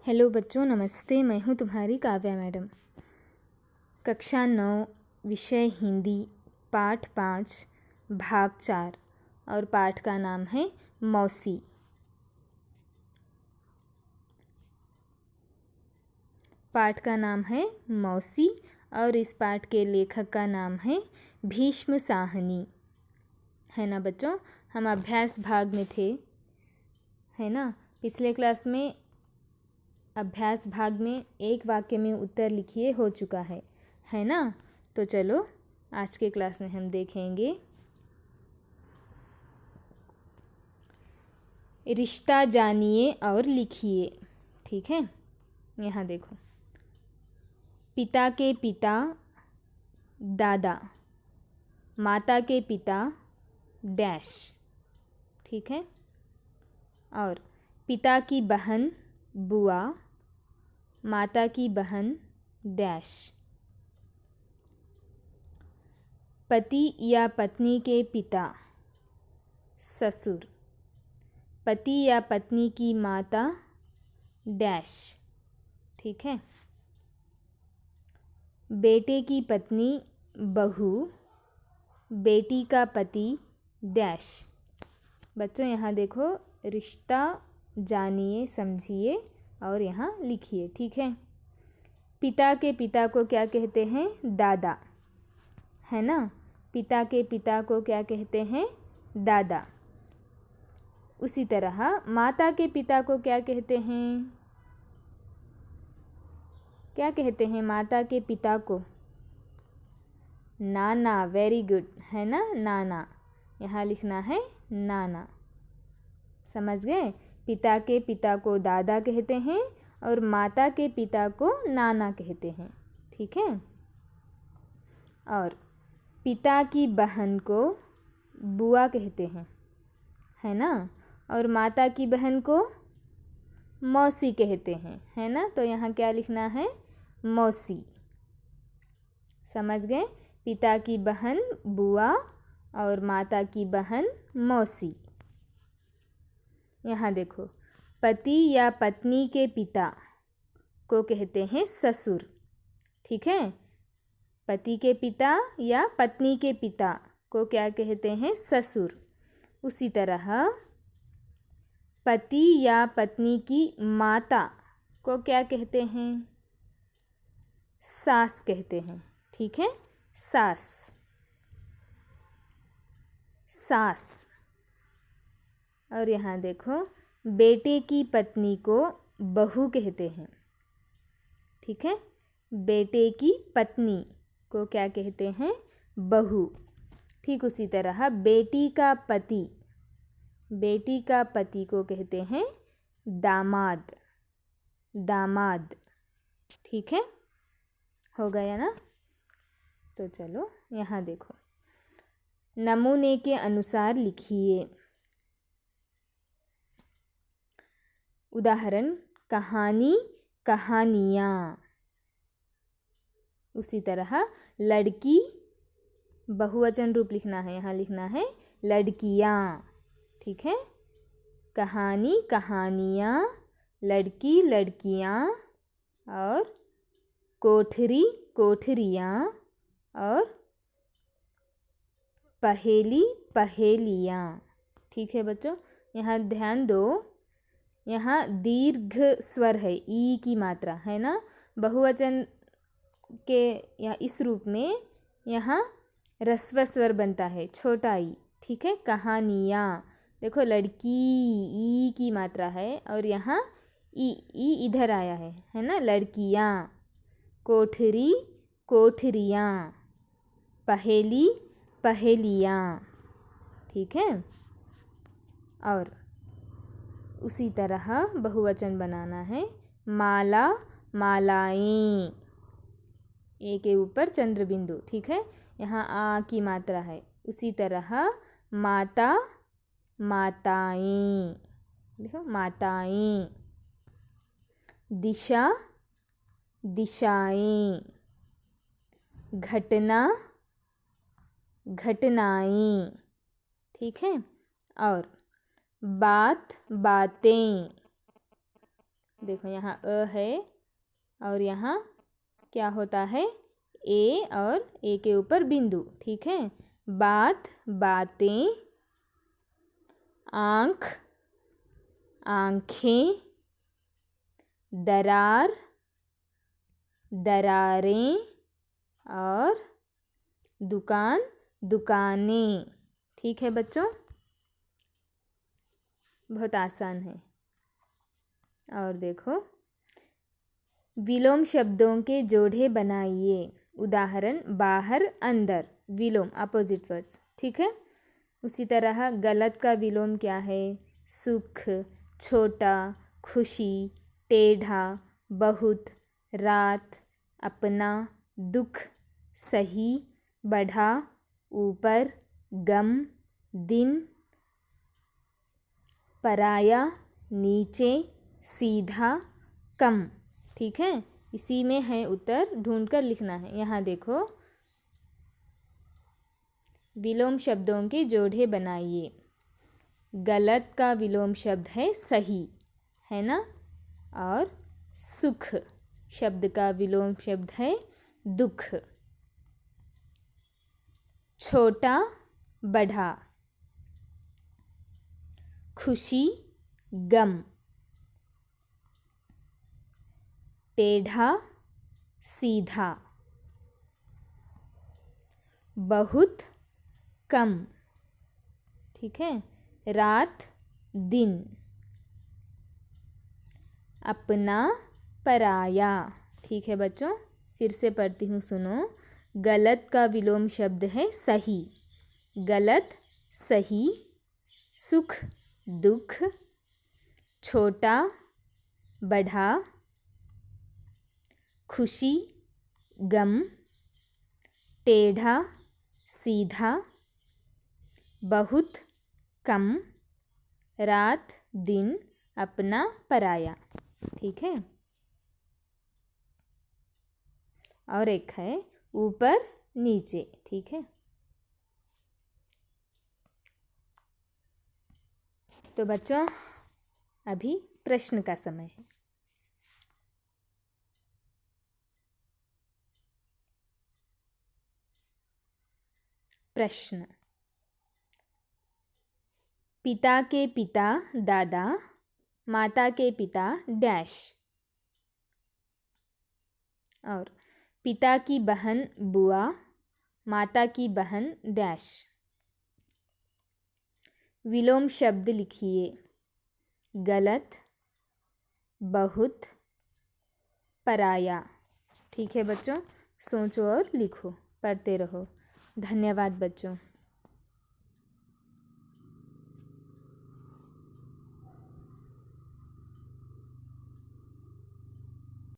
Hello बच्चों, नमस्ते। मैं हूँ तुम्हारी काव्या मैडम। कक्षा 9 विषय हिंदी, पाठ 5 भाग 4 और पाठ का नाम है मौसी। पाठ का नाम है मौसी और इस पाठ के लेखक का नाम है भीष्म साहनी। है ना बच्चों, हम अभ्यास भाग में थे, है ना। पिछले क्लास में अभ्यास भाग में एक वाक्य में उत्तर लिखिए हो चुका है ना। तो चलो आज के क्लास में हम देखेंगे रिश्ता जानिए और लिखिए। ठीक है, यहाँ देखो। पिता के पिता दादा, माता के पिता डैश। ठीक है, और पिता की बहन बुआ, माता की बहन डैश। पति या पत्नी के पिता ससुर, पति या पत्नी की माता डैश। ठीक है, बेटे की पत्नी बहू, बेटी का पति डैश। बच्चों यहाँ देखो, रिश्ता जानिए, समझिए और यहाँ लिखिए। ठीक है, पिता के पिता को क्या कहते हैं? दादा, है ना। पिता के पिता को क्या कहते हैं? दादा। उसी तरह माता के पिता को क्या कहते हैं? क्या कहते हैं माता के पिता को? नाना। वेरी गुड, है ना, नाना। यहाँ लिखना है नाना। समझ गए? पिता के पिता को दादा कहते हैं और माता के पिता को नाना कहते हैं। ठीक है, और पिता की बहन को बुआ कहते हैं, है ना, और माता की बहन को मौसी कहते हैं, है ना। तो यहाँ क्या लिखना है? मौसी। समझ गए? पिता की बहन बुआ और माता की बहन मौसी। यहाँ देखो, पति या पत्नी के पिता को कहते हैं ससुर। ठीक है, पति के पिता या पत्नी के पिता को क्या कहते हैं? ससुर। उसी तरह पति या पत्नी की माता को क्या कहते हैं? सास कहते हैं। ठीक है, सास, सास। और यहाँ देखो, बेटे की पत्नी को बहू कहते हैं। ठीक है, बेटे की पत्नी को क्या कहते हैं? बहू। ठीक उसी तरह बेटी का पति, बेटी का पति को कहते हैं दामाद, दामाद। ठीक है, हो गया ना। तो चलो यहाँ देखो, नमूने के अनुसार लिखिए। उदाहरण, कहानी, कहानियाँ। उसी तरह लड़की, बहुवचन रूप लिखना है, यहाँ लिखना है लड़कियाँ। ठीक है, कहानी, कहानियाँ, लड़की, लड़कियाँ, और कोठरी, कोठरियाँ, और पहेली, पहेलियाँ। ठीक है बच्चों, यहाँ ध्यान दो, यहाँ दीर्घ स्वर है, ई की मात्रा, है ना। बहुवचन के या इस रूप में यहाँ ह्रस्व स्वर बनता है, छोटा ई। ठीक है, कहानियाँ। देखो, लड़की ई की मात्रा है और यहाँ ई इधर आया है ना। लड़कियाँ, कोठरी, कोठरियाँ, पहेली, पहेलियाँ। ठीक है, और उसी तरह बहुवचन बनाना है, माला, मालाएं। ए के ऊपर चंद्र बिंदु। ठीक है, यहाँ आ की मात्रा है। उसी तरह माता, माताएं। देखो, माताएं। दिशा, दिशाएं। घटना, घटनाएं। ठीक है, और बात, बातें, देखो यहाँ अ है और यहाँ क्या होता है, ए और ए के ऊपर बिंदु। ठीक है। बात, बातें, आँख, आँखें, दरार, दरारें और दुकान, दुकानें। ठीक है बच्चों, बहुत आसान है। और देखो, विलोम शब्दों के जोड़े बनाइए। उदाहरण, बाहर, अंदर। विलोम अपोजिट वर्ड्स। ठीक है। उसी तरह गलत का विलोम क्या है, सुख, छोटा, खुशी, टेढ़ा, बहुत, रात, अपना, दुख, सही, बढ़ा, ऊपर, गम, दिन, पराया, नीचे, सीधा, कम। ठीक है। इसी में है उत्तर, ढूंढकर लिखना है। यहाँ देखो, विलोम शब्दों के जोड़े बनाइए। गलत का विलोम शब्द है सही, है ना। और सुख शब्द का विलोम शब्द है दुख। छोटा, बढ़ा। खुशी, गम। टेढ़ा, सीधा। बहुत, कम। ठीक है। रात, दिन। अपना, पराया। ठीक है बच्चों, फिर से पढ़ती हूँ, सुनो। गलत का विलोम शब्द है सही। गलत, सही। सुख, दुख। छोटा, बढ़ा। खुशी, गम। टेढ़ा, सीधा। बहुत, कम। रात, दिन। अपना, पराया। ठीक है। और एक है ऊपर, नीचे। ठीक है। तो बच्चों, अभी प्रश्न का समय है। प्रश्न, पिता के पिता दादा, माता के पिता डैश। और पिता की बहन बुआ, माता की बहन डैश। विलोम शब्द लिखिए। गलत, बहुत, पराया। ठीक है बच्चों, सोचो और लिखो, पढ़ते रहो। धन्यवाद बच्चों।